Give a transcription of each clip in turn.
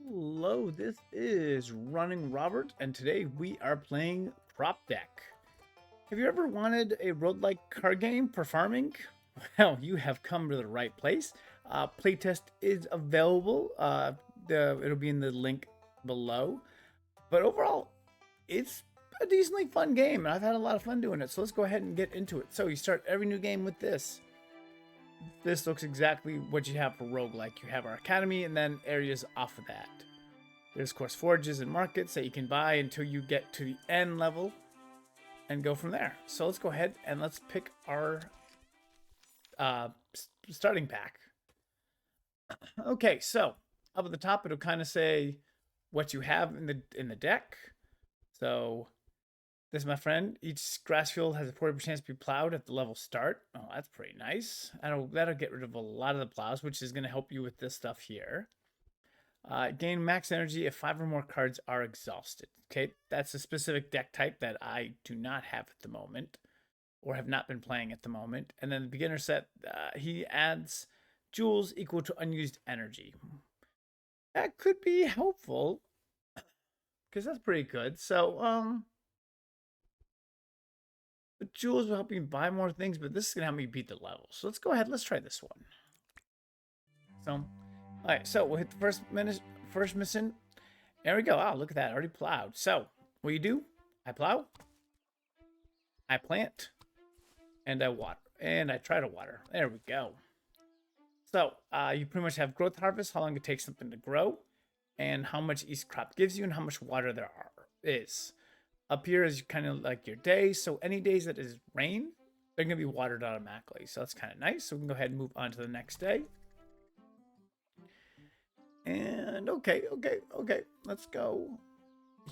Hello, this is Running Robert, and today we are playing CropDeck. Have you ever wanted a roguelike card game for farming? Well, you have come to the right place. Playtest is available. It'll be in the link below. But overall, it's a decently fun game, and I've had a lot of fun doing it. So let's go ahead and get into it. So you start every new game with this. This looks exactly what you have for roguelike. You have our academy and then areas off of that. There's, of course, forages and markets that you can buy until you get to the end level and go from there. So let's go ahead and let's pick our starting pack. Okay, so up at the top, it'll kind of say what you have in the deck. So this, my friend, each grass field has a 40% chance to be plowed at the level start. Oh, that's pretty nice. That'll get rid of a lot of the plows, which is going to help you with this stuff here. Gain max energy if 5 or more cards are exhausted. Okay, that's a specific deck type that I do not have at the moment, or have not been playing at the moment. And then the beginner set, he adds jewels equal to unused energy. That could be helpful, because that's pretty good. So, the jewels will help you buy more things, but this is gonna help me beat the level. So let's go ahead. Let's try this one. So, all right. So we'll hit the first mission. There we go. Oh, look at that. Already plowed. So what you do? I plow. I plant. And I water. And I try to water. There we go. So you pretty much have growth harvest, how long it takes something to grow, and how much each crop gives you, and how much water there is. Up here is kind of like your day. So any days that is rain, they're going to be watered automatically. So that's kind of nice. So we can go ahead and move on to the next day. And okay. Let's go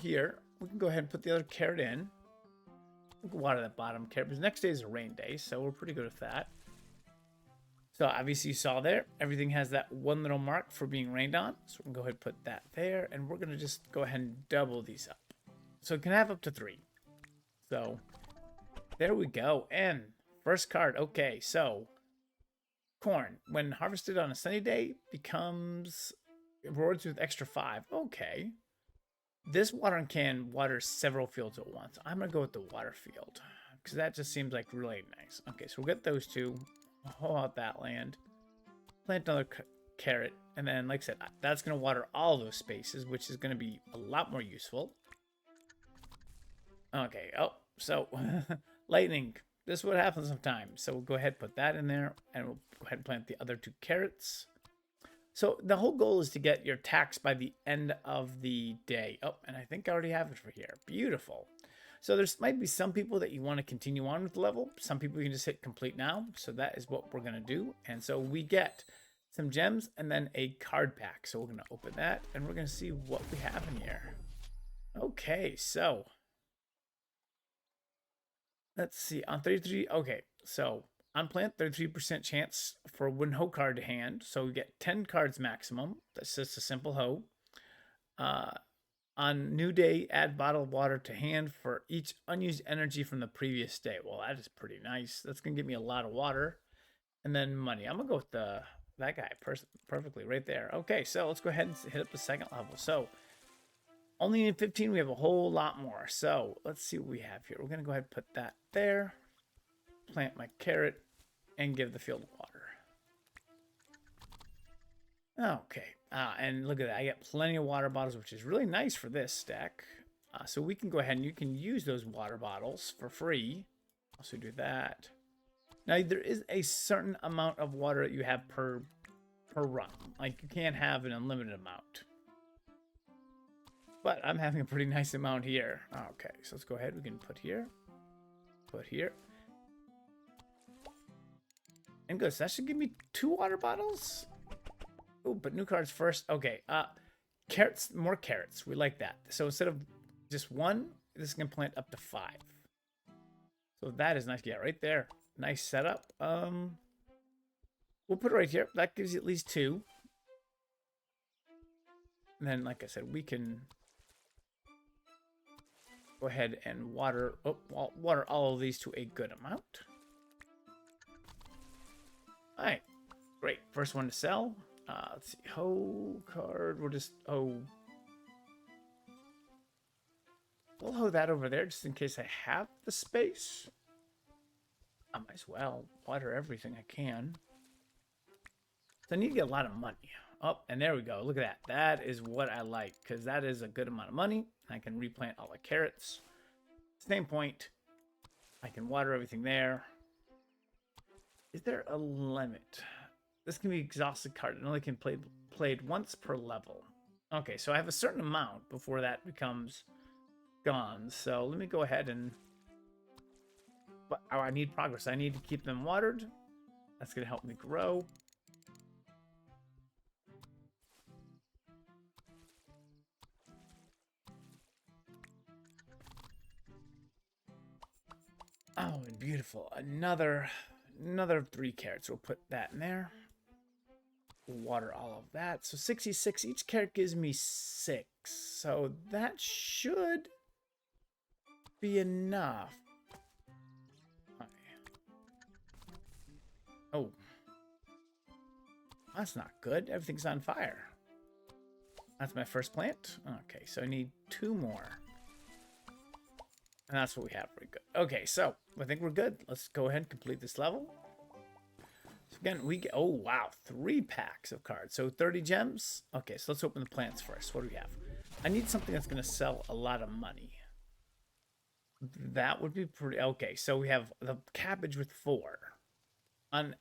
here. We can go ahead and put the other carrot in. We can water that bottom carrot because next day is a rain day. So we're pretty good with that. So obviously you saw there, everything has that one little mark for being rained on. So we can go ahead and put that there. And we're going to just go ahead and double these up. So it can have up to 3. So there we go. And first card. Okay, so corn, when harvested on a sunny day, becomes rewards with extra 5. Okay. This watering can waters several fields at once. I'm going to go with the water field because that just seems like really nice. Okay, so we'll get those two. Hoe out that land. Plant another carrot. And then, like I said, that's going to water all those spaces, which is going to be a lot more useful. Okay, oh, so lightning. This is what happens sometimes. So we'll go ahead and put that in there, and we'll go ahead and plant the other 2 carrots. So the whole goal is to get your tax by the end of the day. Oh, and I think I already have it for here. Beautiful. So there might be some people that you want to continue on with the level. Some people you can just hit complete now. So that is what we're going to do. And so we get some gems and then a card pack. So we're going to open that, and we're going to see what we have in here. Okay, so let's see, on 33, okay, so on plant, 33% chance for one hoe card to hand. So we get 10 cards maximum. That's just a simple hoe. On new day, add bottle of water to hand for each unused energy from the previous day. Well, that is pretty nice. That's going to give me a lot of water. And then money. I'm going to go with that guy perfectly right there. Okay, so let's go ahead and hit up the second level. So only in 15, we have a whole lot more. So let's see what we have here. We're going to go ahead and put that there. Plant my carrot and give the field water. Okay. And look at that. I get plenty of water bottles, which is really nice for this stack. So we can go ahead and you can use those water bottles for free. Also do that. Now, there is a certain amount of water that you have per run. Like, you can't have an unlimited amount. But I'm having a pretty nice amount here. Okay, so let's go ahead. We can put here. Put here. And good. So that should give me 2 water bottles. Oh, but new cards first. Okay. Carrots. More carrots. We like that. So instead of just 1, this is going to plant up to 5. So that is nice. Yeah, right there. Nice setup. We'll put it right here. That gives you at least 2. And then, like I said, we can go ahead and water all of these to a good amount. All right, great. First one to sell. Let's see. Hoe card. We'll just we'll hoe that over there just in case I have the space. I might as well water everything I can. So I need to get a lot of money. Oh, and there we go. Look at that. That is what I like, because that is a good amount of money. I can replant all the carrots. Same point. I can water everything there. Is there a limit? This can be exhausted card. It only can played once per level. Okay, so I have a certain amount before that becomes gone. So let me go ahead and... Oh, I need progress. I need to keep them watered. That's going to help me grow. Oh, and beautiful. Another 3 carrots. We'll put that in there. We'll water all of that. So 66. Each carrot gives me 6. So that should be enough. Oh. That's not good. Everything's on fire. That's my first plant. Okay, so I need 2 more. And that's what we have. Very good. Okay, so I think we're good. Let's go ahead and complete this level. So again, we get, oh wow, 3 packs of cards. So 30 gems. Okay, so let's open the plants first. What do we have? I need something that's going to sell a lot of money. That would be pretty... Okay, so we have the cabbage with 4. On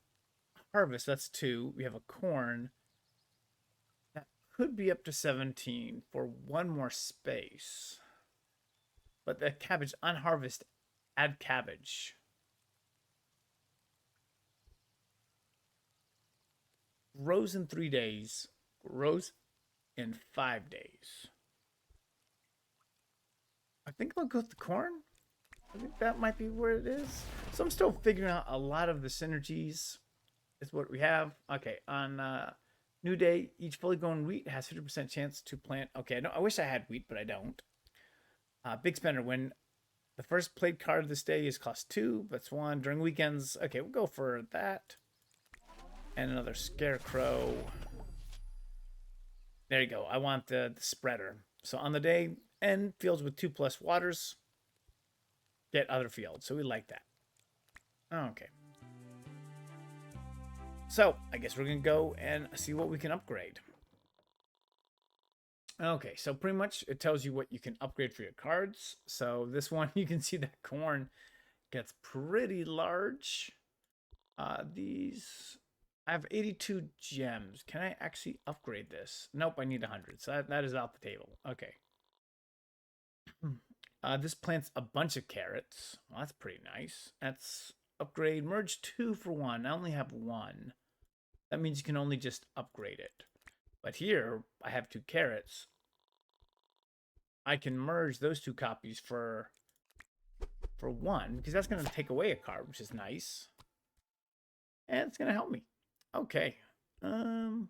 harvest, that's 2. We have a corn. That could be up to 17 for 1 more space. But the cabbage on harvest, add cabbage. Grows in 3 days. Grows in 5 days. I think I'll go with the corn. I think that might be where it is. So I'm still figuring out a lot of the synergies. Is what we have. Okay, on new day, each fully grown wheat has 50% chance to plant. Okay, I wish I had wheat, but I don't. Big spender. When the first played card of this day is cost 2, that's 1. During weekends, okay, we'll go for that. And another scarecrow. There you go. I want the spreader. So on the day, end fields with 2+ waters. Get other fields. So we like that. Okay. So I guess we're going to go and see what we can upgrade. Okay, so pretty much it tells you what you can upgrade for your cards. So this one, you can see that corn gets pretty large. These, I have 82 gems. Can I actually upgrade this? Nope, I need 100. So that is out the table. Okay. This plants a bunch of carrots. Well, that's pretty nice. That's upgrade, merge 2 for 1. I only have 1. That means you can only just upgrade it. But here, I have 2 carrots. I can merge those 2 copies for 1, because that's going to take away a card, which is nice. And it's going to help me. Okay. I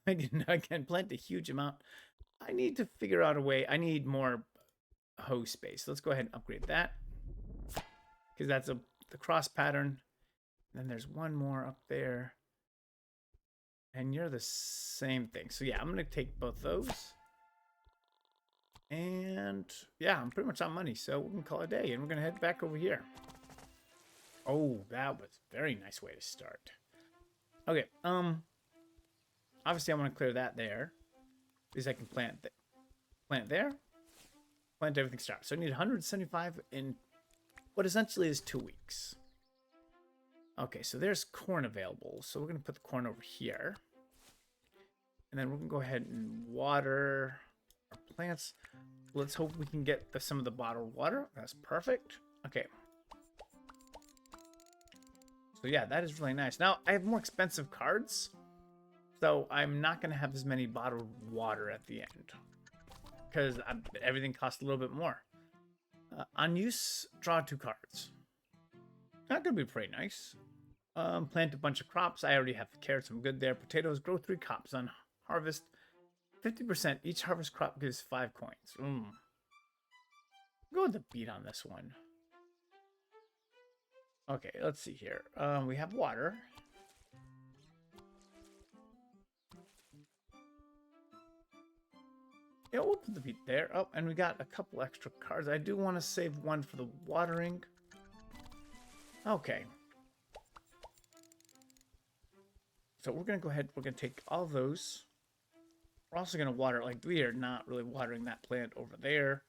can plant a huge amount. I need to figure out a way. I need more hoe space. Let's go ahead and upgrade that, because that's the cross pattern. Then there's one more up there. And you're the same thing. So yeah, I'm going to take both those. And yeah, I'm pretty much on money. So we can call it a day. And we're going to head back over here. Oh, that was a very nice way to start. Okay. Obviously, I want to clear that there. Because I can plant there. Plant everything start. So I need 175 in what essentially is 2 weeks. Okay, so there's corn available. So we're going to put the corn over here. And then we're going to go ahead and water our plants. Let's hope we can get some of the bottled water. That's perfect. Okay. So yeah, that is really nice. Now, I have more expensive cards. So I'm not going to have as many bottled water at the end. Because everything costs a little bit more. On use, draw 2 cards. That could be pretty nice. Plant a bunch of crops. I already have the carrots. I'm good there. Potatoes, grow 3 crops. On harvest, 50%. Each harvest crop gives 5 coins. Go with the beat on this one. Okay, let's see here. We have water. Yeah, we'll put the beet there. Oh, and we got a couple extra cards. I do want to save one for the watering. Okay. So we're going to go ahead. We're going to take all those. We're also going to water. Like, we are not really watering that plant over there.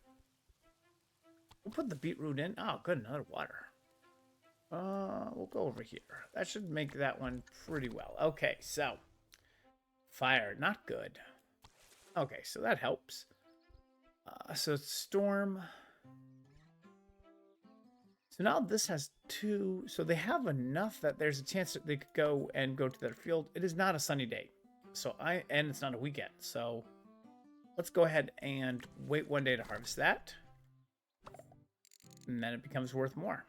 We'll put the beetroot in. Oh, good. Another water. We'll go over here. That should make that one pretty well. Okay, so. Fire. Not good. Okay, so that helps. So it's storm. So now this has 2. So they have enough that there's a chance that they could go to their field. It is not a sunny day. And it's not a weekend. So let's go ahead and wait 1 day to harvest that. And then it becomes worth more.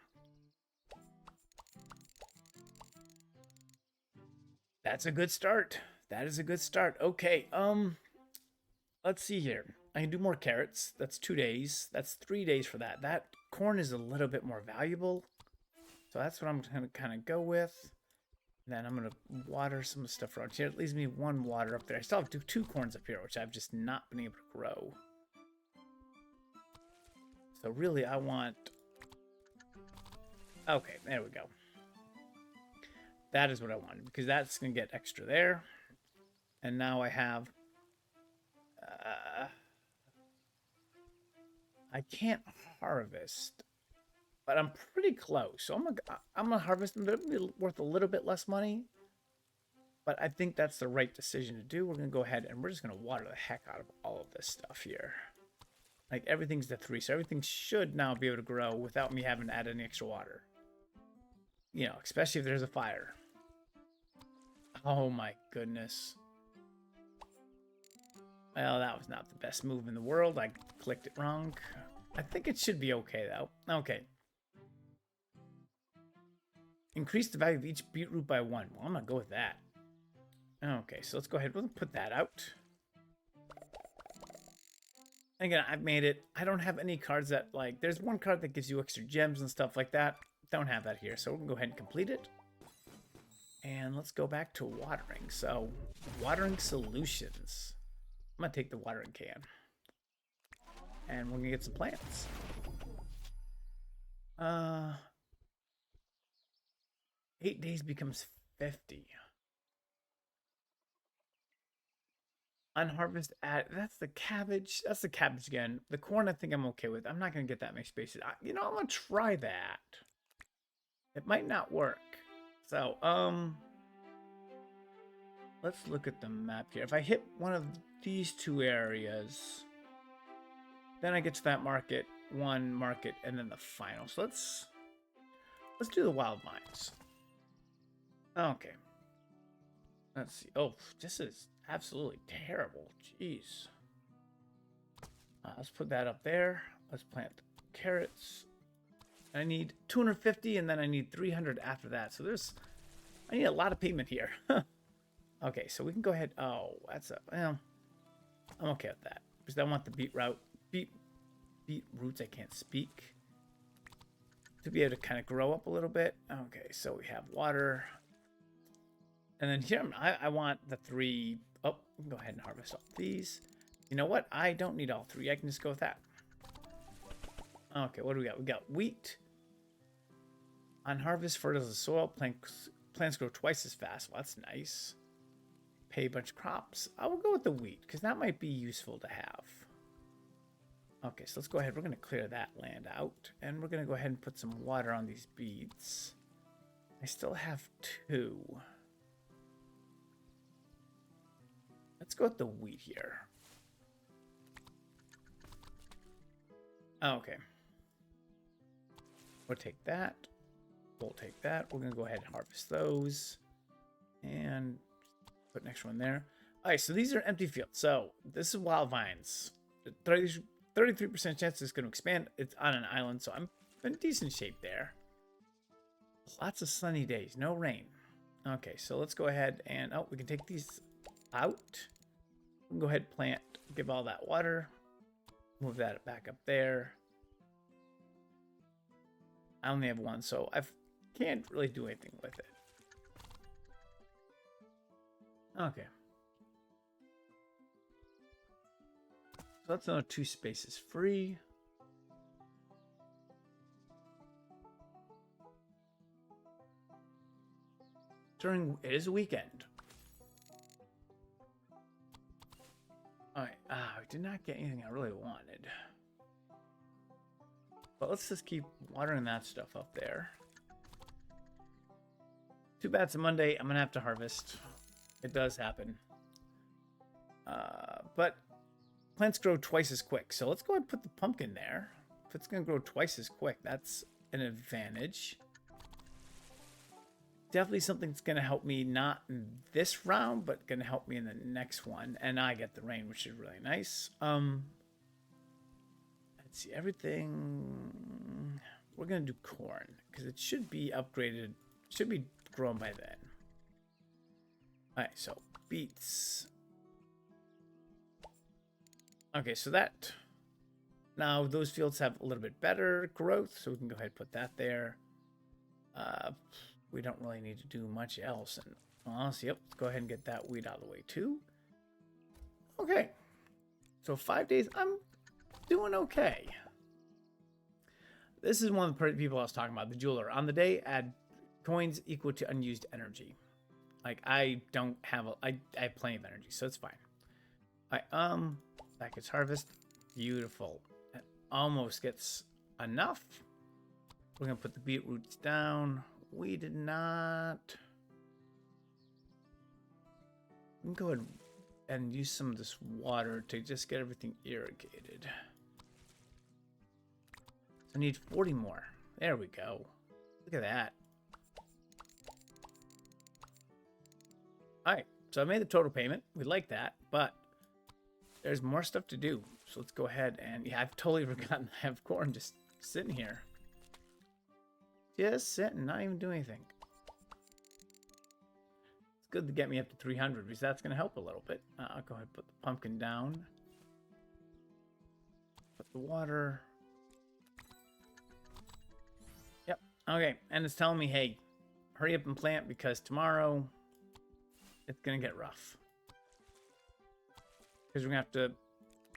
That's a good start. That is a good start. Okay, let's see here. I can do more carrots. That's 2 days. That's 3 days for that. That corn is a little bit more valuable. So that's what I'm going to kind of go with. Then I'm going to water some stuff around here. It leaves me 1 water up there. I still have 2 corns up here, which I've just not been able to grow. So really, I want... Okay, there we go. That is what I wanted, because that's going to get extra there. And now I have... I can't harvest, but I'm pretty close. So I'm gonna harvest them. They'll be worth a little bit less money, but I think that's the right decision to do. We're gonna go ahead and we're just gonna water the heck out of all of this stuff here. Like, everything's the 3, so everything should now be able to grow without me having to add any extra water. You know, especially if there's a fire. Oh my goodness. Well, that was not the best move in the world. I clicked it wrong. I think it should be okay, though. Okay. Increase the value of each beetroot by 1. Well, I'm going to go with that. Okay, so let's go ahead and put that out. Again, I've made it. I don't have any cards that, like... There's 1 card that gives you extra gems and stuff like that. Don't have that here, so we're going to go ahead and complete it. And let's go back to watering. So, watering solutions. I'm going to take the watering can. And we're going to get some plants. 8 days becomes 50. Unharvest that's the cabbage. That's the cabbage again. The corn I think I'm okay with. I'm not going to get that many spaces. You know, I'm going to try that. It might not work. So, let's look at the map here. If I hit one of these 2 areas, then I get to that market, 1 market, and then the final. So let's do the wild vines. Okay. Let's see. Oh, this is absolutely terrible. Jeez. Let's put that up there. Let's plant the carrots. I need 250, and then I need 300 after that. So I need a lot of payment here. Okay, so we can go ahead. Oh, well, I'm okay with that. Because I want the beetroots, I can't speak, to be able to kind of grow up a little bit. Okay, so we have water. And then here, I want the 3. Oh, we can go ahead and harvest all these. You know what? I don't need all 3. I can just go with that. Okay, what do we got? We got wheat. On harvest, fertilize the soil. Plants grow twice as fast. Well, that's nice. Pay a bunch of crops. I will go with the wheat, because that might be useful to have. Okay, so let's go ahead. We're going to clear that land out. And we're going to go ahead and put some water on these beets. I still have 2. Let's go with the wheat here. Okay. We'll take that. We'll take that. We're going to go ahead and harvest those. And put an extra one there. All right, so these are empty fields. So this is wild vines. 33% chance it's going to expand. It's on an island, so I'm in decent shape there. Lots of sunny days, no rain. Okay, so let's go ahead and... Oh, we can take these out. We can go ahead and plant, give all that water. Move that back up there. I only have 1, so I can't really do anything with it. Okay. So So that's another 2 spaces free. It is a weekend. Alright, I did not get anything I really wanted. But let's just keep watering that stuff up there. Too bad it's a Monday. I'm going to have to harvest. It does happen. But plants grow twice as quick. So let's go ahead and put the pumpkin there. If it's going to grow twice as quick, that's an advantage. Definitely something that's going to help me not in this round, but going to help me in the next one. And I get the rain, which is really nice. Let's see, everything. We're going to do corn because it should be upgraded. Should be grown by then. All right, so beets. Okay, so that. Now those fields have a little bit better growth, so we can go ahead and put that there. We don't really need to do much else. And honestly, yep, let's go ahead and get that weed out of the way too. Okay. So 5 days, I'm doing okay. This is one of the people I was talking about, the jeweler. On the day, add coins equal to unused energy. Like I don't have I have plenty of energy, so it's fine. That gets harvest. Beautiful. That almost gets enough. We're gonna put the beetroots down. We did not. We can go ahead and use some of this water to just get everything irrigated. I need 40 more. There we go. Look at that. All right, so I made the total payment. We like that, but there's more stuff to do. So let's go ahead and, yeah, I've totally forgotten I have corn just sitting here. Just sitting, not even doing anything. It's good to get me up to 300 because that's going to help a little bit. I'll go ahead and put the pumpkin down. Put the water. Yep, okay, and it's telling me, hey, hurry up and plant because tomorrow it's going to get rough. Because we're going to have to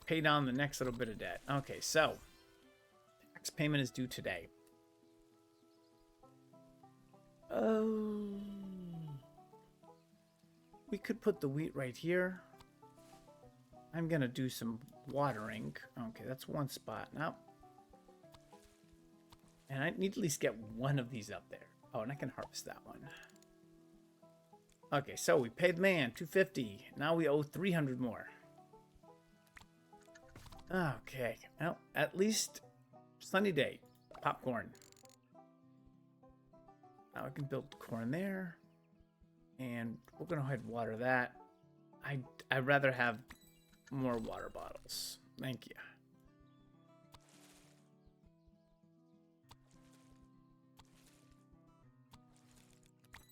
pay down the next little bit of debt. Okay, so tax payment is due today. Oh, we could put the wheat right here. I'm going to do some watering. Okay, that's one spot now. And I need to at least get one of these up there. Oh, and I can harvest that one. Okay, so we paid the man $250. Now we owe 300 more. Okay, well, at least sunny day. Popcorn. Now I can build corn there. And we're going to go ahead and water that. I'd rather have more water bottles. Thank you.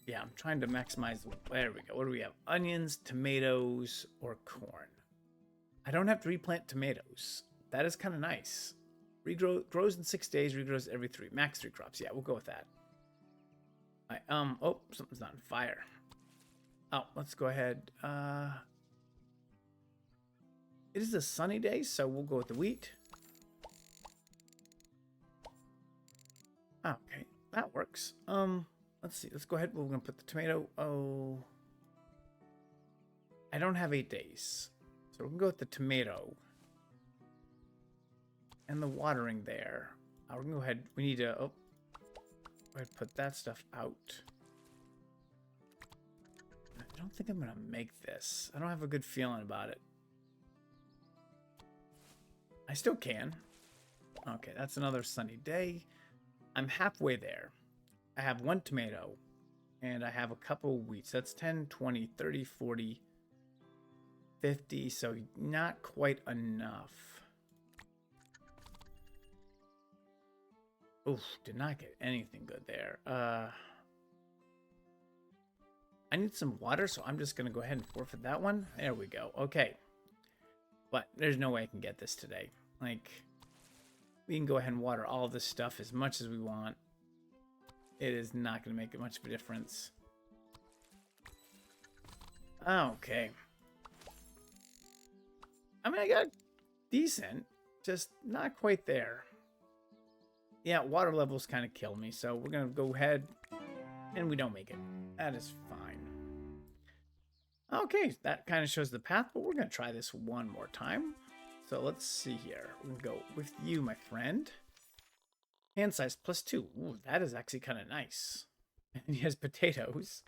Yeah, I'm trying to maximize. There we go. What do we have? Onions, tomatoes, or corn. I don't have to replant tomatoes. That is kind of nice. Grows in 6 days, regrows every 3. Max 3 crops. Yeah, we'll go with that. Oh, something's not on fire. Oh, let's go ahead. It is a sunny day, so we'll go with the wheat. Okay, that works. Let's see. Let's go ahead. We're going to put the tomato. Oh, I don't have 8 days. So we can go with the tomato. And the watering there. We're going to go ahead. We need to go ahead and put that stuff out. I don't think I'm going to make this. I don't have a good feeling about it. I still can. Okay, that's another sunny day. I'm halfway there. I have 1 tomato. And I have a couple of wheats. That's 10, 20, 30, 40, 50. So not quite enough. Oof, did not get anything good there. I need some water, so I'm just going to go ahead and forfeit that one. There we go. Okay. But there's no way I can get this today. Like, we can go ahead and water all of this stuff as much as we want. It is not going to make much of a difference. Okay. I mean, I got decent, just not quite there. Yeah, water levels kind of kill me, so we're going to go ahead and we don't make it. That is fine. Okay, that kind of shows the path, but we're going to try this one more time. So let's see here. We're going to go with you, my friend. Hand size +2. Ooh, that is actually kind of nice. And he has potatoes.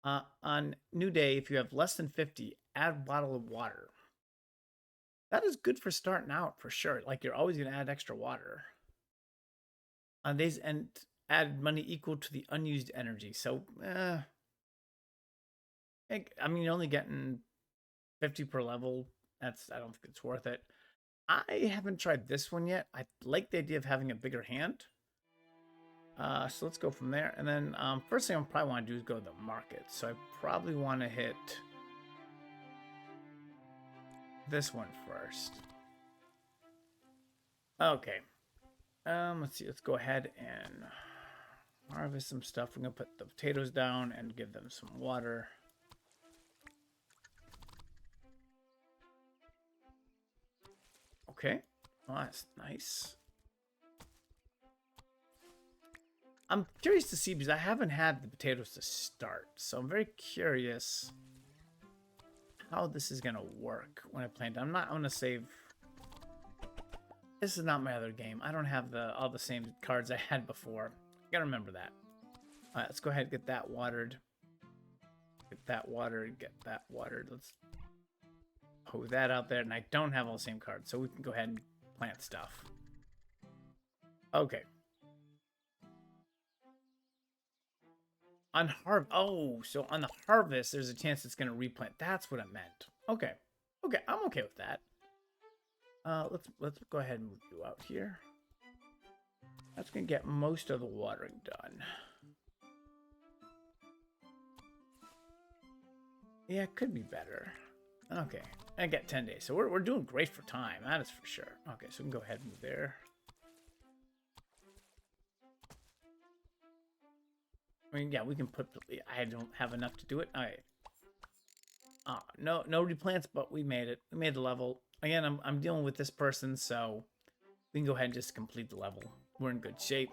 On new day, if you have less than 50, add a bottle of water. That is good for starting out, for sure. Like, you're always going to add extra water. On days and add money equal to the unused energy. So, I mean, you're only getting 50 per level. I don't think it's worth it. I haven't tried this one yet. I like the idea of having a bigger hand. So let's go from there. And then first thing I probably want to do is go to the market. So I probably want to hit this one first. Okay. Let's see. Let's go ahead and harvest some stuff. We're going to put the potatoes down and give them some water. Okay. Well, that's nice. I'm curious to see because I haven't had the potatoes to start. So I'm very curious how this is going to work when I plant. I'm going to save. This is not my other game. I don't have all the same cards I had before. I got to remember that. All right, let's go ahead and get that watered. Get that watered. Get that watered. Let's put that out there. And I don't have all the same cards, so we can go ahead and plant stuff. Okay. On so on the harvest, there's a chance it's going to replant. That's what it meant. Okay. Okay, I'm okay with that. Let's go ahead and move you out here. That's going to get most of the watering done. Yeah, it could be better. Okay, I get 10 days. So we're doing great for time. That is for sure. Okay, so we can go ahead and move there. I mean, yeah, we can put. I don't have enough to do it. All right. No replants, but we made it. We made the level. Again, I'm dealing with this person, so we can go ahead and just complete the level. We're in good shape.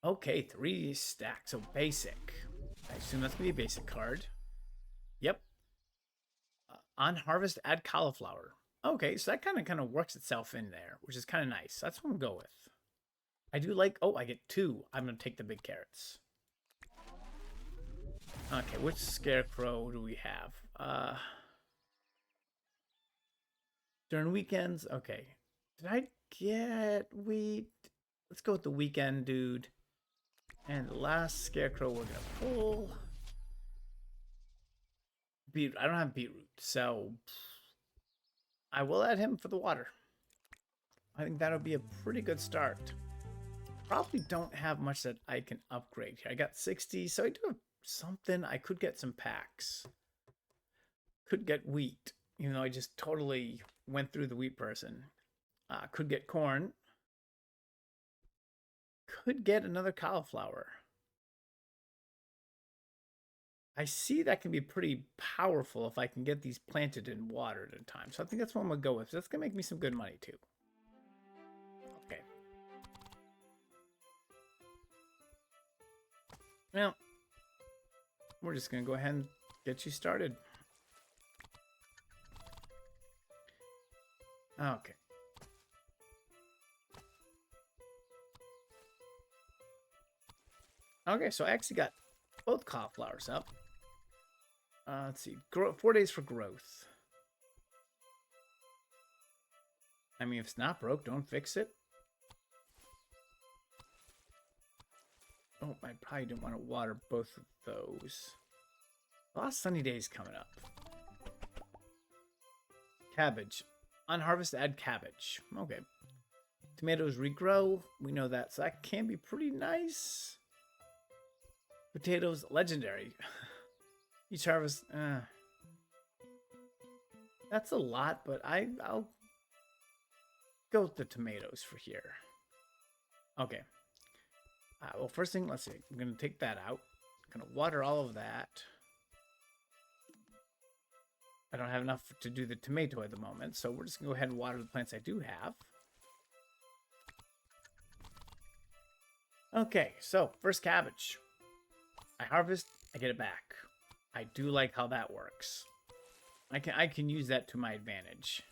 Okay, 3 stacks. So basic. I assume that's gonna be a basic card. Yep. On harvest, add cauliflower. Okay, so that kind of works itself in there, which is kind of nice. That's what I'm gonna go with. I do like. Oh, I get 2. I'm gonna take the big carrots. Okay, which scarecrow do we have? During weekends. Okay. Did I get wheat? Let's go with the weekend dude. And the last scarecrow we're gonna pull. Beetroot. I don't have beetroot, so I will add him for the water. I think that'll be a pretty good start. Probably don't have much that I can upgrade here. I got 60, so I do have something. I could get some packs. Could get wheat, even though I just totally went through the wheat person. Could get corn. Could get another cauliflower. I see that can be pretty powerful if I can get these planted and watered in time. So I think that's what I'm going to go with. That's going to make me some good money too. Okay. Well, we're just going to go ahead and get you started. Okay. Okay, so I actually got both cauliflowers up. Let's see. 4 days for growth. I mean, if it's not broke, don't fix it. Oh, I probably don't want to water both of those. A lot of sunny days coming up. Cabbage. On harvest, add cabbage. Okay. Tomatoes regrow. We know that. So that can be pretty nice. Potatoes, legendary. Each harvest. That's a lot, but I'll go with the tomatoes for here. Okay. Well, first thing, let's see. I'm going to take that out. I'm going to water all of that. I don't have enough to do the tomato at the moment, so we're just going to go ahead and water the plants I do have. Okay, so first cabbage. I harvest, I get it back. I do like how that works. I can use that to my advantage.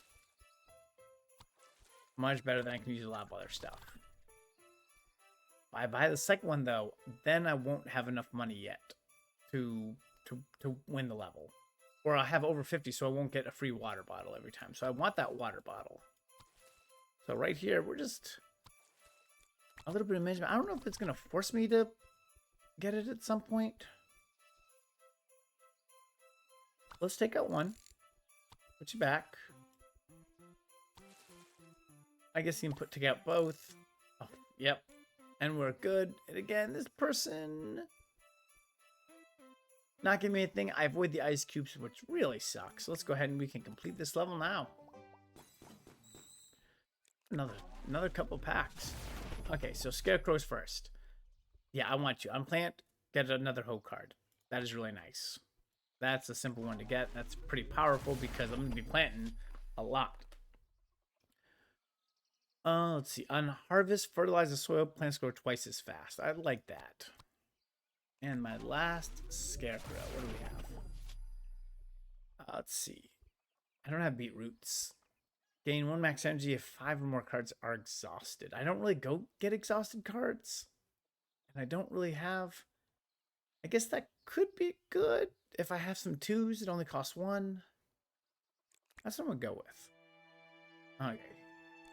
Much better than I can use a lot of other stuff. If I buy the second one though, then I won't have enough money yet to win the level. Or I'll have over 50, so I won't get a free water bottle every time. So I want that water bottle. So right here, we're just a little bit of management. I don't know if it's going to force me to get it at some point. Let's take out one. Put you back. I guess you can take out both. Oh, yep. And we're good. And again, this person... not giving me anything. I avoid the ice cubes, which really sucks. So let's go ahead and we can complete this level now. Another couple packs. Okay, so scarecrows first. Yeah, I want you. Unplant, get another hoe card. That is really nice. That's a simple one to get. That's pretty powerful because I'm going to be planting a lot. Let's see. On harvest, fertilize the soil. Plants grow twice as fast. I like that. And my last scarecrow. What do we have? Let's see. I don't have beetroots. Gain 1 max energy if 5 or more cards are exhausted. I don't really go get exhausted cards. And I don't really have... I guess that could be good. If I have some 2s, it only costs 1. That's what I'm going to go with. Okay.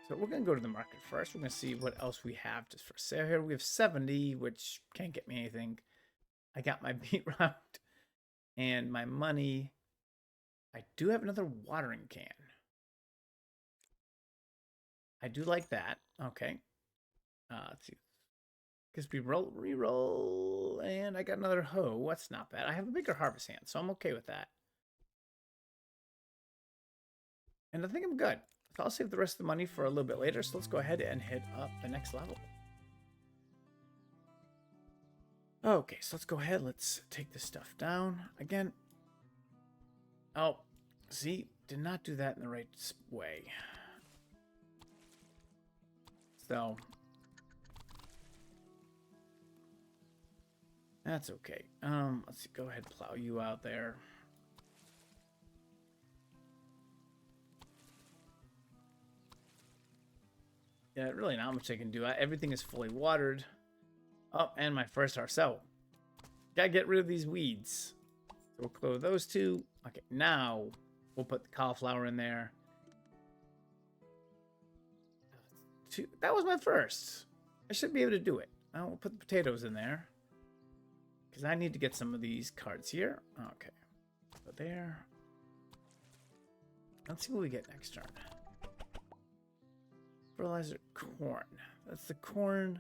So we're going to go to the market first. We're going to see what else we have just for sale here. We have 70, which can't get me anything. I got my beetroot and my money. I do have another watering can. I do like that. Okay. Let's see. Guess we re-roll, and I got another hoe. That's not bad. I have a bigger harvest hand, so I'm okay with that. And I think I'm good. So I'll save the rest of the money for a little bit later. So let's go ahead and hit up the next level. Okay, so let's go ahead. Let's take this stuff down again. Oh, see, did not do that in the right way. So that's okay. Let's see, go ahead, plow you out there. Yeah, really not much I can do. Everything is fully watered. Oh, and my first heart. So, gotta get rid of these weeds. So we'll close those two. Okay, now we'll put the cauliflower in there. That was my first. I should be able to do it. Now we'll put the potatoes in there. Because I need to get some of these cards here. Okay. Go there. Let's see what we get next turn. Fertilizer corn. That's the corn.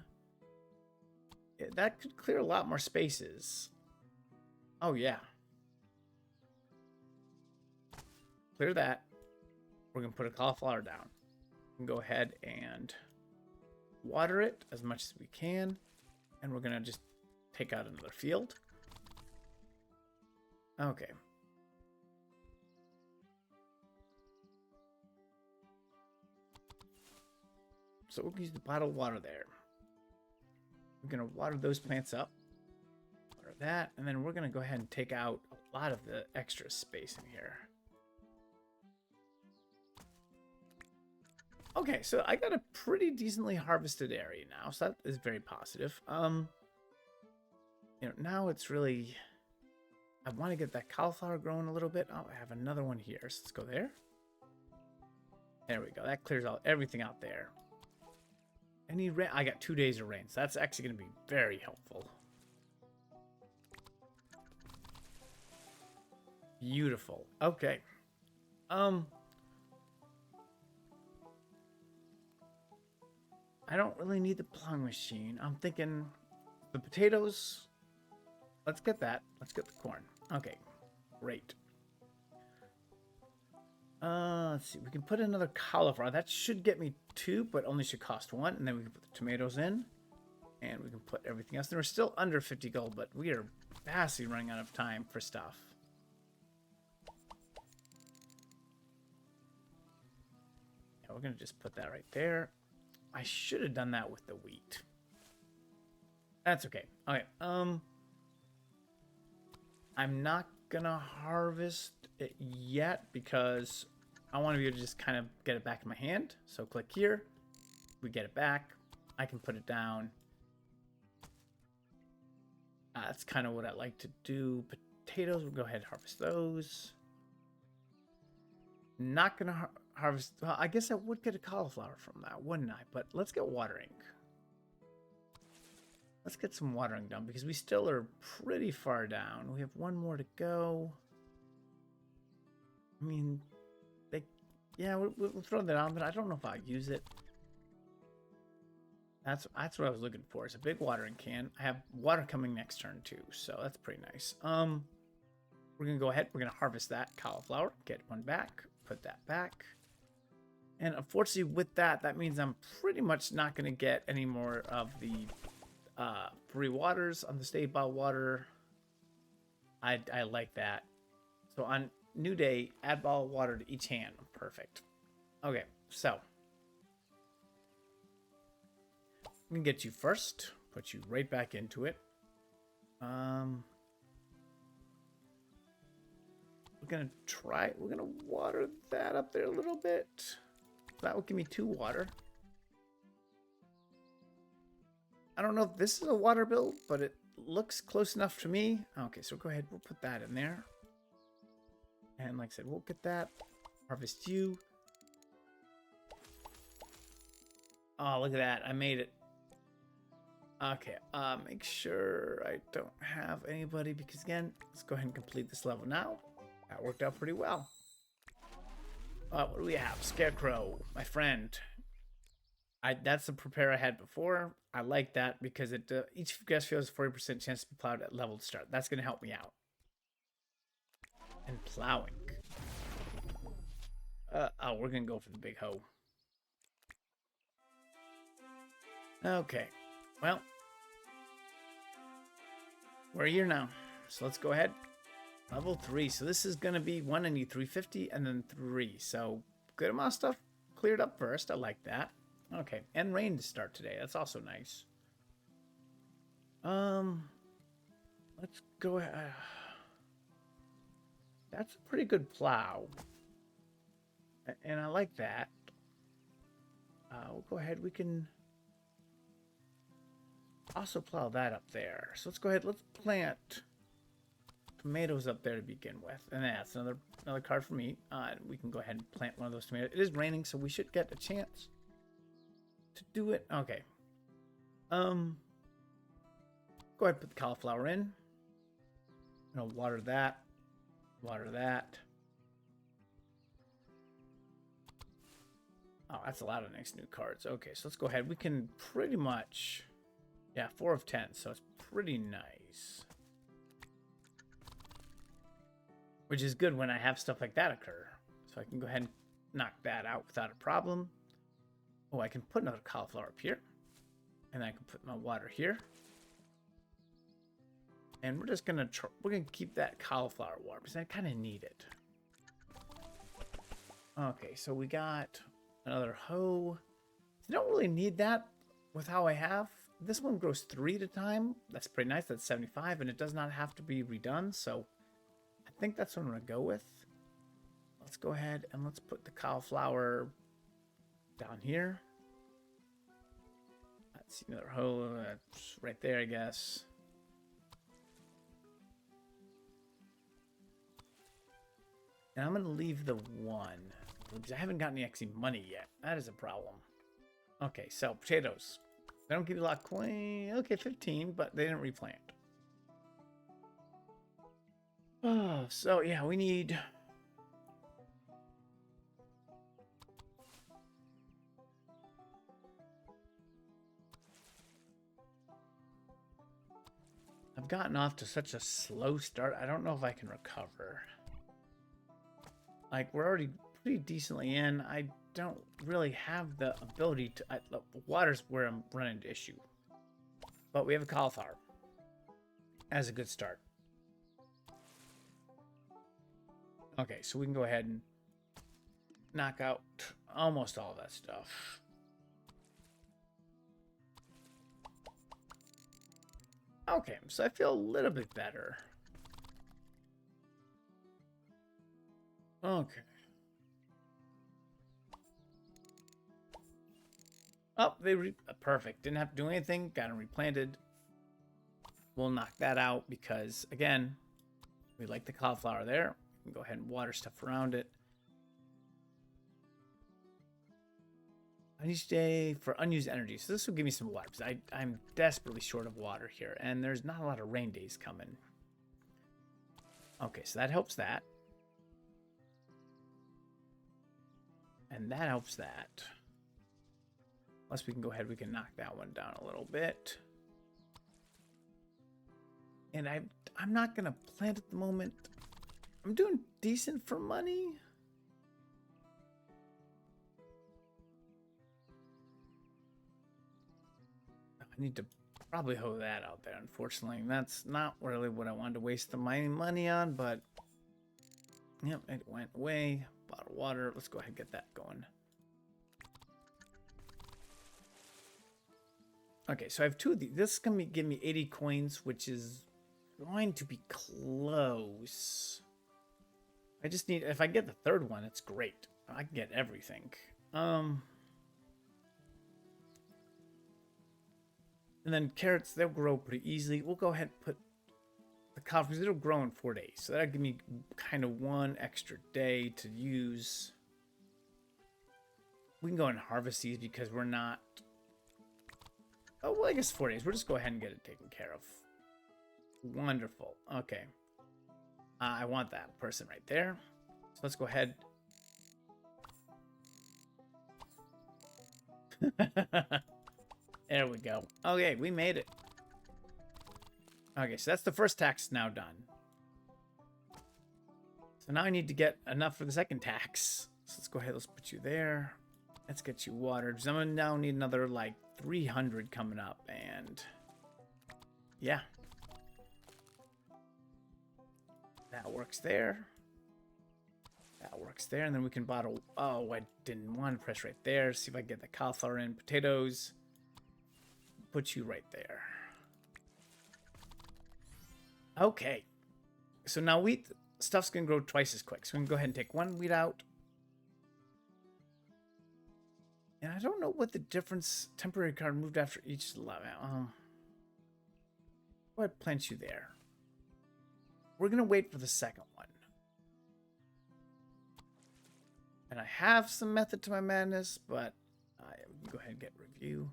That could clear a lot more spaces. Oh, yeah. Clear that. We're going to put a cauliflower down. We can go ahead and water it as much as we can. And we're going to just take out another field. Okay. So we'll use the bottled water there. We're going to water those plants up. Water that. And then we're going to go ahead and take out a lot of the extra space in here. Okay, so I got a pretty decently harvested area now. So that is very positive. Now it's really... I want to get that cauliflower growing a little bit. Oh, I have another one here. So let's go there. There we go. That clears out everything out there. Any rain? I got 2 days of rain, so that's actually going to be very helpful. Beautiful. Okay. I don't really need the plowing machine. I'm thinking the potatoes. Let's get that. Let's get the corn. Okay. Great. Let's see. We can put another cauliflower. That should get me 2, but only should cost 1. And then we can put the tomatoes in. And we can put everything else. And we're still under 50 gold, but we are vastly running out of time for stuff. we're going to just put that right there. I should have done that with the wheat. That's okay. Okay. I'm not going to harvest it yet because I want to be able to just kind of get it back in my hand. So click here. We get it back. I can put it down. That's kind of what I like to do. Potatoes, we'll go ahead and harvest those. Not going to harvest. Well, I guess I would get a cauliflower from that, wouldn't I? But let's get watering. Let's get some watering done because we still are pretty far down. We have one more to go. I mean, yeah, we'll throw that on, but I don't know if I'll use it. That's what I was looking for. It's a big watering can. I have water coming next turn too, so that's pretty nice. We're gonna go ahead. We're gonna harvest that cauliflower. Get one back. Put that back. And unfortunately, with that, that means I'm pretty much not gonna get any more of the free waters on the state bottled water. I like that. So on new day, add bottled water to each hand. Perfect. Okay, so I'm gonna get you first. Put you right back into it. We're gonna water that up there a little bit. That will give me 2 water. I don't know if this is a water bill, but it looks close enough to me. Okay, so go ahead. We'll put that in there. And like I said, we'll get that. Harvest you. Oh, look at that. I made it. Okay, make sure I don't have anybody because, again, let's go ahead and complete this level now. That worked out pretty well. What do we have? Scarecrow, my friend. That's the prepare I had before. I like that because it each grass field has a 40% chance to be plowed at level to start. That's going to help me out. And plowing. We're going to go for the big hoe. Okay. Well, we're here now. So let's go ahead. Level 3. So this is going to be 1, I need 350 and then 3. So good amount of stuff cleared up first. I like that. Okay, and rain to start today. That's also nice. Let's go ahead. That's a pretty good plow. And I like that. We'll go ahead. We can also plow that up there. So let's go ahead. Let's plant tomatoes up there to begin with. And that's another card for me. We can go ahead and plant one of those tomatoes. It is raining, so we should get a chance to do it. Okay. Go ahead and put the cauliflower in. I'm gonna water that. Water that. Oh, that's a lot of nice new cards. Okay, so let's go ahead. We can pretty much, yeah, 4 of 10. So it's pretty nice. Which is good when I have stuff like that occur. So I can go ahead and knock that out without a problem. Oh, I can put another cauliflower up here. And I can put my water here. And we're just gonna keep that cauliflower water because I kind of need it. Okay, so we got another hoe. I don't really need that with how I have. This one grows 3 at a time. That's pretty nice. That's 75, and it does not have to be redone. So I think that's what I'm gonna go with. Let's go ahead and let's put the cauliflower down here. Let's see another hoe. That's right there, I guess. And I'm going to leave the 1. Because I haven't gotten any actually money yet. That is a problem. Okay, so potatoes. They don't give you a lot of coin. Okay, 15, but they didn't replant. Oh, so yeah, we need... I've gotten off to such a slow start. I don't know if I can recover. Like, we're already pretty decently in. I don't really have the ability to... water's where I'm running into issue. But we have a cauliflower. As a good start. Okay, so we can go ahead and knock out almost all that stuff. Okay, so I feel a little bit better. Okay. Oh, perfect. Didn't have to do anything. Got them replanted. We'll knock that out because, again, we like the cauliflower there. We can go ahead and water stuff around it. Each day for unused energy. So this will give me some water because I'm desperately short of water here. And there's not a lot of rain days coming. Okay, so that helps that. And that helps that. Plus we can go ahead, we can knock that one down a little bit. And I'm not going to plant at the moment. I'm doing decent for money. I need to probably hoe that out there, unfortunately. That's not really what I wanted to waste my money on, but yep, it went away. Bottle of water. Let's go ahead and get that going. Okay, so I have two of these. This is going to give me 80 coins, which is going to be close. I just need, if I get the third one, it's great. I can get everything. And then carrots, they'll grow pretty easily. We'll go ahead and put the cauliflowers. It'll grow in 4 days. So that'll give me kind of one extra day to use. We can go and harvest these because we're not... Oh, well, I guess 4 days. We'll just go ahead and get it taken care of. Wonderful. Okay. I want that person right there. So let's go ahead. There we go. Okay, we made it. Okay, so that's the first tax now done. So now I need to get enough for the second tax. So let's go ahead. Let's put you there. Let's get you watered. So I'm going to now need another, like, 300 coming up. And, yeah. That works there. That works there. And then we can bottle... Oh, I didn't want to press right there. See if I can get the cauliflower in. Potatoes. Put you right there. Okay. So now wheat stuff's going to grow twice as quick. So we can go ahead and take one wheat out. And I don't know what the difference... Temporary card moved after each level. Go ahead, plant you there. We're going to wait for the second one. And I have some method to my madness, but I go ahead and get review.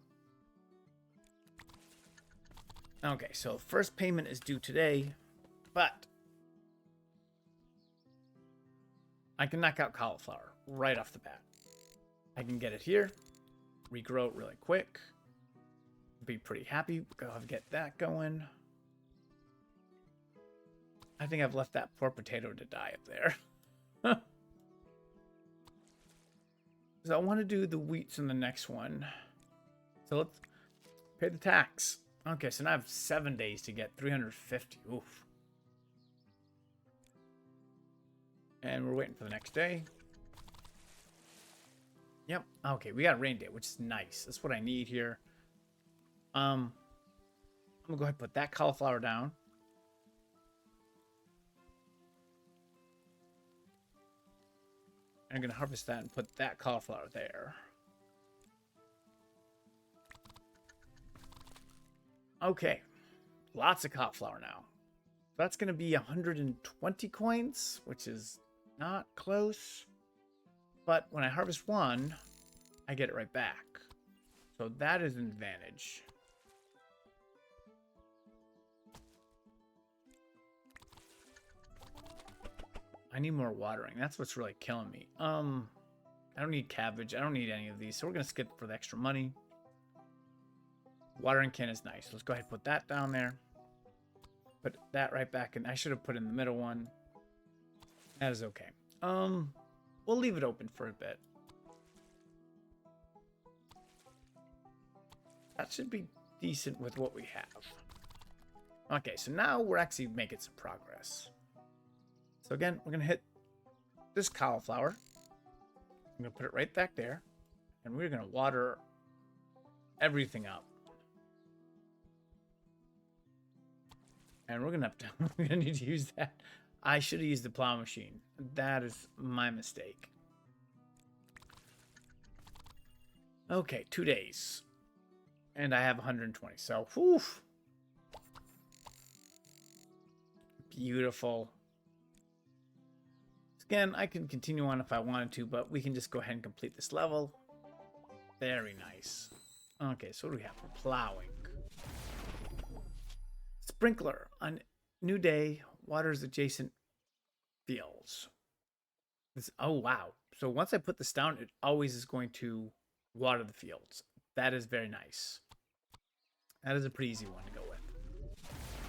Okay, so first payment is due today, but I can knock out cauliflower right off the bat. I can get it here, regrow it really quick, be pretty happy. Go ahead and get that going. I think I've left that poor potato to die up there. So I want to do the wheats in the next one. So let's pay the tax. Okay, so now I have 7 days to get 350. Oof. And we're waiting for the next day. Yep. Okay, we got a rain day, which is nice. That's what I need here. I'm gonna go ahead and put that cauliflower down. I'm gonna harvest that and put that cauliflower there. Okay, lots of cauliflower now. That's gonna be 120 coins, which is not close. But when I harvest one, I get it right back. So that is an advantage. I need more watering. That's what's really killing me. I don't need cabbage. I don't need any of these. So we're going to skip for the extra money. Watering can is nice. Let's go ahead and put that down there. Put that right back in. I should have put in the middle one. That is okay. We'll leave it open for a bit. That should be decent with what we have. Okay, so now we're actually making some progress. So again, we're going to hit this cauliflower. I'm going to put it right back there. And we're going to water everything up. And we're gonna need to use that. I should have used the plow machine. That is my mistake. Okay, 2 days. And I have 120. So, whew. Beautiful. Again, I can continue on if I wanted to, but we can just go ahead and complete this level. Very nice. Okay, so what do we have for plowing? Sprinkler. On new day, waters adjacent fields. Oh, wow. So once I put this down, it always is going to water the fields. That is very nice. That is a pretty easy one to go with.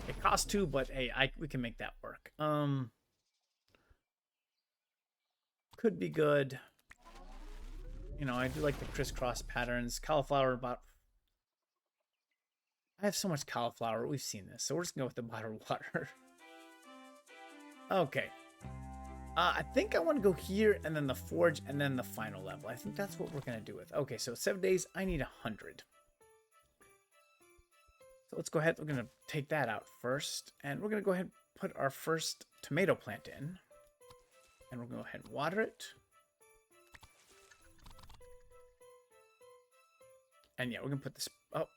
It costs 2, but hey, we can make that work. Could be good. You know, I do like the crisscross patterns. Cauliflower about... I have so much cauliflower. We've seen this. So we're just going to go with the bottled water. Okay. I think I want to go here and then the forge and then the final level. I think that's what we're going to do with. Okay, so 7 days. I need 100. So let's go ahead. We're going to take that out first. And we're going to go ahead and put our first tomato plant in. And we're going to go ahead and water it. And yeah, we're going to put this... Oh.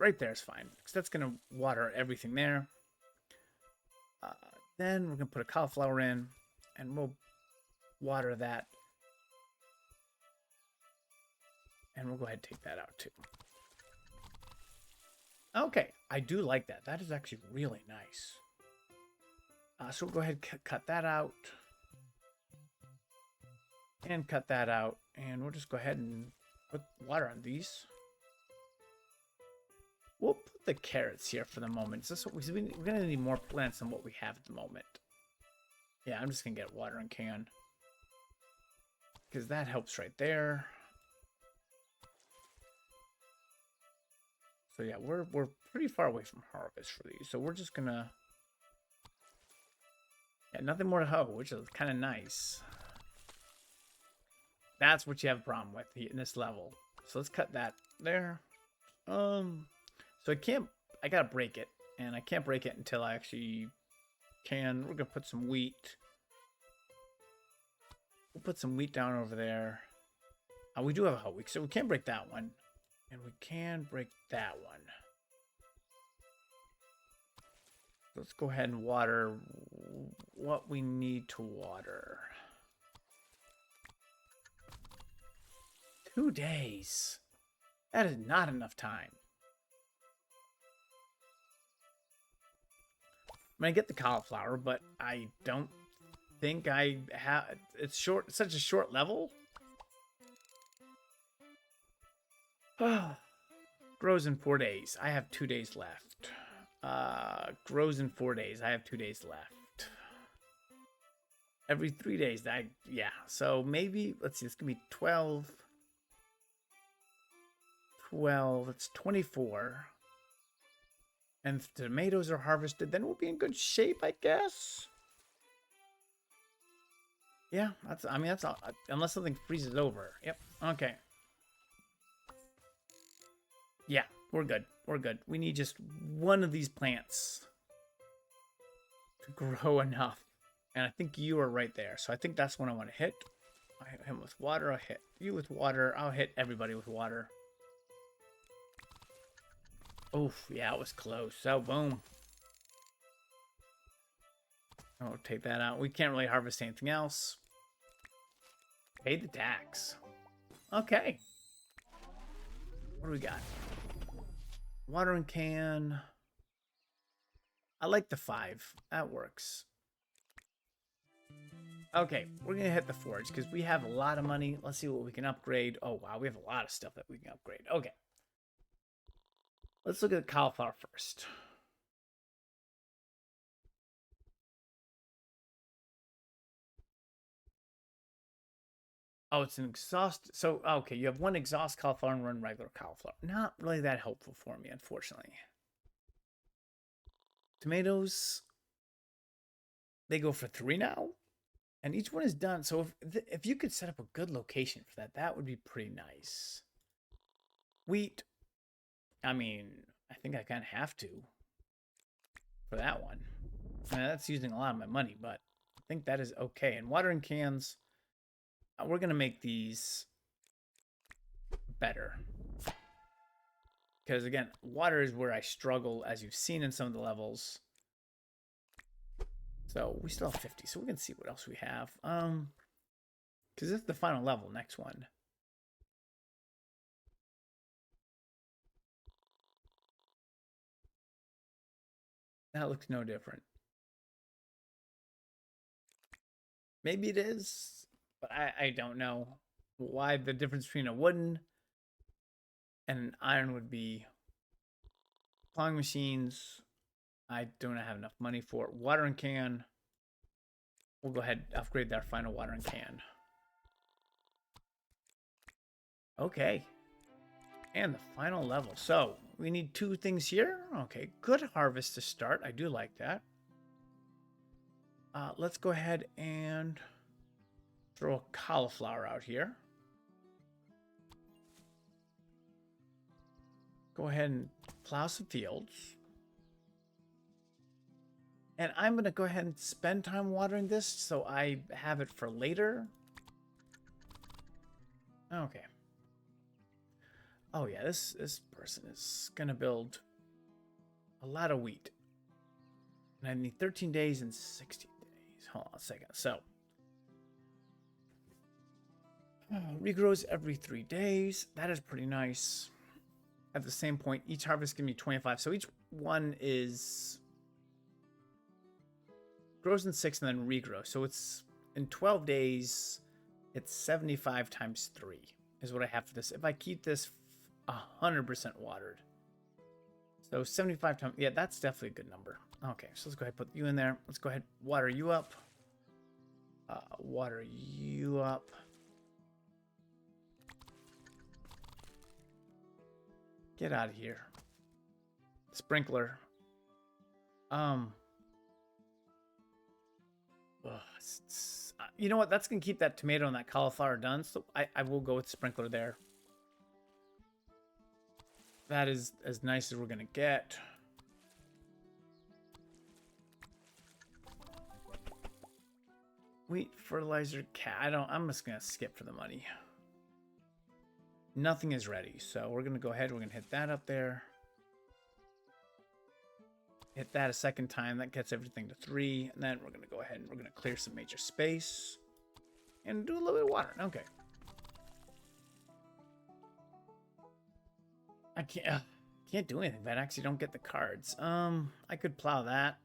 Right there is fine. Because that's going to water everything there. Then we're going to put a cauliflower in. And we'll water that. And we'll go ahead and take that out too. Okay, I do like that. That is actually really nice. So we'll go ahead and cut that out. And cut that out. And we'll just go ahead and put water on these. We'll put the carrots here for the moment. So we're going to need more plants than what we have at the moment. Yeah, I'm just going to get a watering can. Because that helps right there. So yeah, we're pretty far away from harvest for these. So we're just going to... Yeah, nothing more to hoe, which is kind of nice. That's what you have a problem with in this level. So let's cut that there. So I gotta break it, and I can't break it until I actually can. We're gonna put some wheat. We'll put some wheat down over there. We do have a hoe week, so we can't break that one. And we can break that one. Let's go ahead and water what we need to water. 2 days. That is not enough time. I mean, I get the cauliflower, but I don't think I have... It's short, such a short level. Grows in 4 days. I have 2 days left. Grows in 4 days. I have 2 days left. Every 3 days. Yeah. So maybe, let's see, it's going to be 12. 12. It's 24. And if tomatoes are harvested, then we'll be in good shape, I guess. Yeah, that's all, unless something freezes over. Yep. Okay. Yeah, we're good. We're good. We need just one of these plants to grow enough. And I think you are right there. So I think that's what I want to hit. I hit him with water. I'll hit you with water. I'll hit everybody with water. Oof, yeah, it was close. So, boom. I'll take that out. We can't really harvest anything else. Pay the tax. Okay. What do we got? Watering can. I like the 5. That works. Okay, we're going to hit the forge because we have a lot of money. Let's see what we can upgrade. Oh, wow, we have a lot of stuff that we can upgrade. Okay. Let's look at the cauliflower first. Oh, it's an exhaust. So, okay, you have one exhaust cauliflower and one regular cauliflower. Not really that helpful for me, unfortunately. Tomatoes, they go for 3 now. And each one is done. So if you could set up a good location for that, that would be pretty nice. Wheat. I mean, I think I kind of have to for that one. I mean, that's using a lot of my money, but I think that is okay. And watering cans, we're going to make these better. Because again, water is where I struggle, as you've seen in some of the levels. So we still have 50, so we can see what else we have. Because this is the final level, next one. That looks no different. Maybe it is, but I don't know why the difference between a wooden and an iron would be. Plowing machines, I don't have enough money for it. Watering can, we'll go ahead and upgrade our final watering can. Okay. And the final level. So we need 2 things here. Okay, good harvest to start. I do like that. Let's go ahead and throw a cauliflower out here. Go ahead and plow some fields. And I'm going to go ahead and spend time watering this so I have it for later. Okay. Oh yeah, this person is going to build a lot of wheat. And I need 13 days and 16 days. Hold on a second. So, regrows every 3 days. That is pretty nice. At the same point, each harvest gives me 25. So each one is grows in 6 and then regrows. So it's in 12 days, it's 75 times 3 is what I have for this. If I keep this 100% watered. So 75 times, yeah, that's definitely a good number. Okay, so let's go ahead and put you in there. Let's go ahead and water you up. Water you up. Get out of here. Sprinkler. You know what? That's going to keep that tomato and that cauliflower done. So I will go with sprinkler there. That is as nice as we're going to get. Wheat, fertilizer, cat. I'm just going to skip for the money. Nothing is ready. So we're going to go ahead. We're going to hit that up there. Hit that a second time. That gets everything to 3. And then we're going to go ahead and we're going to clear some major space. And do a little bit of water. Okay. I can't do anything, but I actually don't get the cards. I could plow that.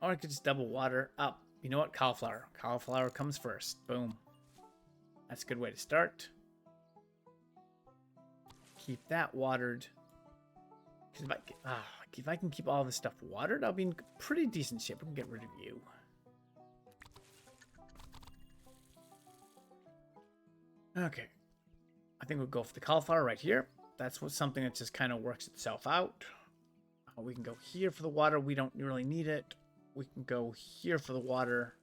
Or I could just double water up. You know what? Cauliflower. Cauliflower comes first. Boom. That's a good way to start. Keep that watered. Because if I can keep all this stuff watered, I'll be in pretty decent shape. We can get rid of you. Okay. I think we'll go for the cauliflower right here. That's something that just kind of works itself out. We can go here for the water. We don't really need it. We can go here for the water.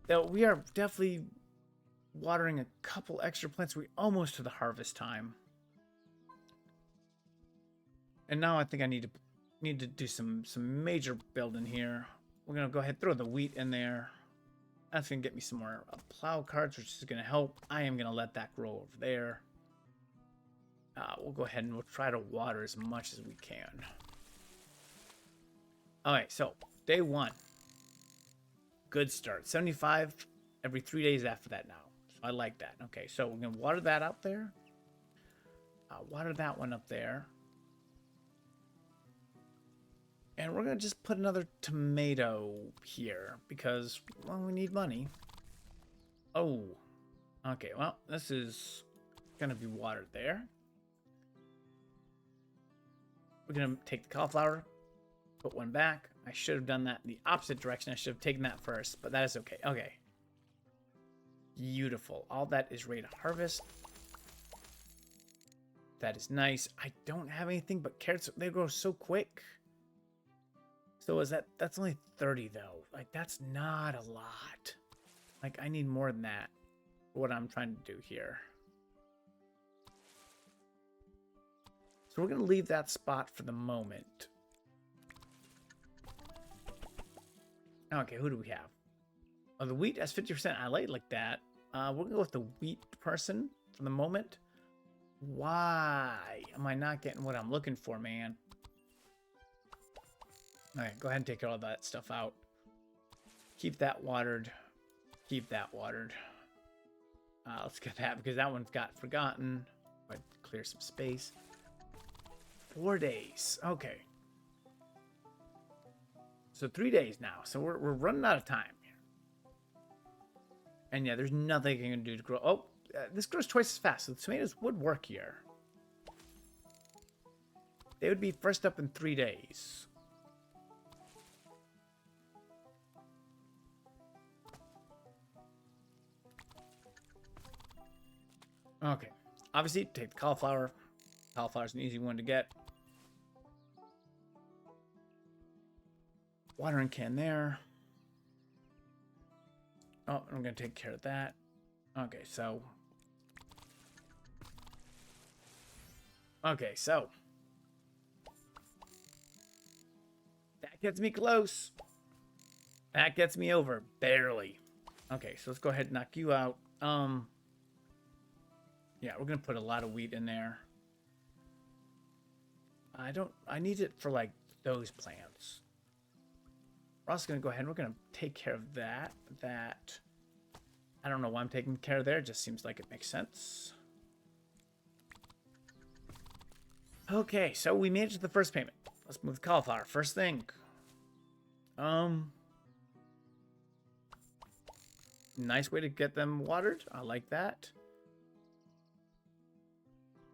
Now, we are definitely watering a couple extra plants. We're almost to the harvest time. And now I think I need to do some major building here. We're going to go ahead and throw the wheat in there. That's going to get me some more plow cards, which is going to help. I am going to let that grow over there. We'll go ahead and we'll try to water as much as we can. Alright, so day 1. Good start. 75 every 3 days after that now. So I like that. Okay, so we're going to water that up there. Water that one up there. And we're going to just put another tomato here because, well, we need money. Oh, okay. Well, this is going to be watered there. We're going to take the cauliflower, put one back. I should have done that in the opposite direction. I should have taken that first, but that is okay. Okay. Beautiful. All that is ready to harvest. That is nice. I don't have anything but carrots. They grow so quick. So is that's only 30 though. Like that's not a lot. Like I need more than that for what I'm trying to do here. So we're going to leave that spot for the moment. Okay, who do we have? Oh, the wheat has 50%. I like that. We're going to go with the wheat person for the moment. Why am I not getting what I'm looking for, man? All right, go ahead and take all that stuff out. Keep that watered. Keep that watered. Let's get that because that one's got forgotten. I'd clear some space. 4 days. Okay. So 3 days now. So we're running out of time here. And yeah, there's nothing I can do to grow. Oh, this grows twice as fast. So the tomatoes would work here. They would be first up in 3 days. Okay. Obviously, take the cauliflower. Cauliflower's an easy one to get. Watering can there. Oh, I'm going to take care of that. Okay, so. Okay, so. That gets me close. That gets me over. Barely. Okay, so let's go ahead and knock you out. Yeah, we're going to put a lot of wheat in there. I need it for like those plants. We're also going to go ahead and we're going to take care of that. I don't know why I'm taking care of there. It just seems like it makes sense. Okay, so we made it to the first payment. Let's move the cauliflower. First thing. Nice way to get them watered. I like that.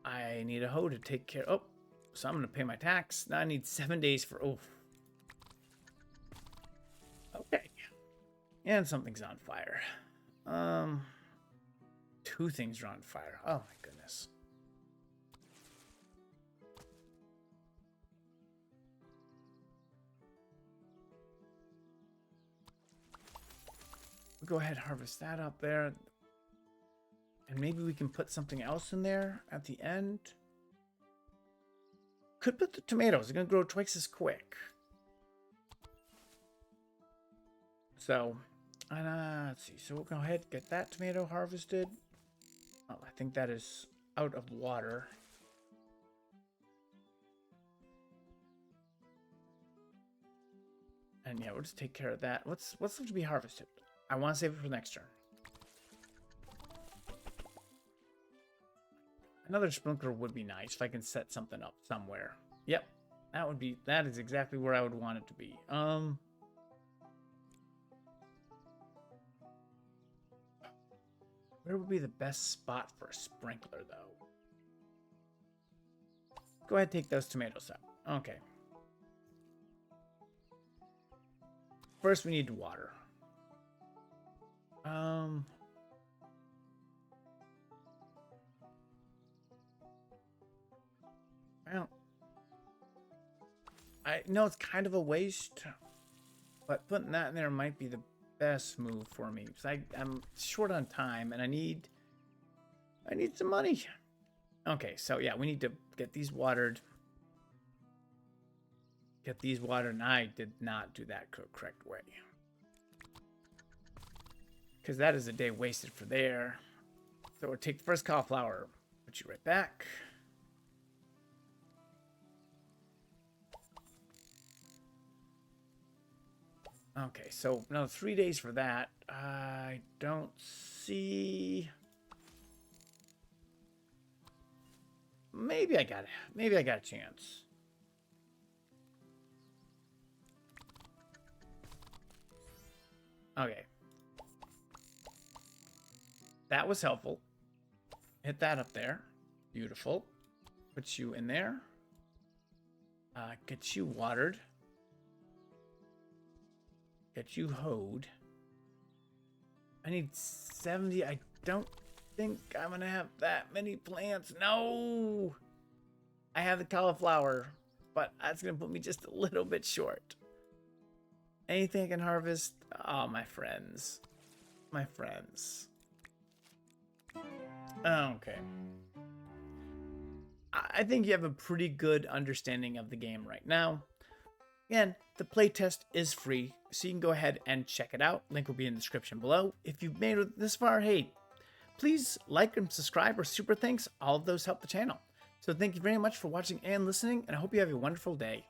I need a hoe to take care. Oh, so I'm going to pay my tax. Now I need 7 days for. Oh. Okay. And something's on fire. Two things are on fire. Oh my goodness. We'll go ahead and harvest that up there. And maybe we can put something else in there at the end. Could put the tomatoes. They're going to grow twice as quick. So, let's see. So we'll go ahead and get that tomato harvested. Oh, I think that is out of water. And yeah, we'll just take care of that. What's left to be harvested? I want to save it for the next turn. Another sprinkler would be nice if I can set something up somewhere. Yep, that is exactly where I would want it to be. Where would be the best spot for a sprinkler, though? Go ahead and take those tomatoes out. Okay. First, we need to water. Well, I know it's kind of a waste, but putting that in there might be the best move for me because I'm short on time and I need some money. Okay, so yeah, we need to get these watered. And I did not do that correct way. Because that is a day wasted for there. So we'll take the first cauliflower, put you right back. Okay, so now 3 days for that. I don't see. Maybe I got a chance. Okay. That was helpful. Hit that up there. Beautiful. Put you in there. Get you watered. Get you hoed. I need 70. I don't think I'm going to have that many plants. No! I have the cauliflower, but that's going to put me just a little bit short. Anything I can harvest? Oh, my friends. My friends. Okay. I think you have a pretty good understanding of the game right now. Again, the playtest is free, so you can go ahead and check it out. Link will be in the description below. If you've made it this far, hey, please like and subscribe or super thanks. All of those help the channel. So thank you very much for watching and listening, and I hope you have a wonderful day.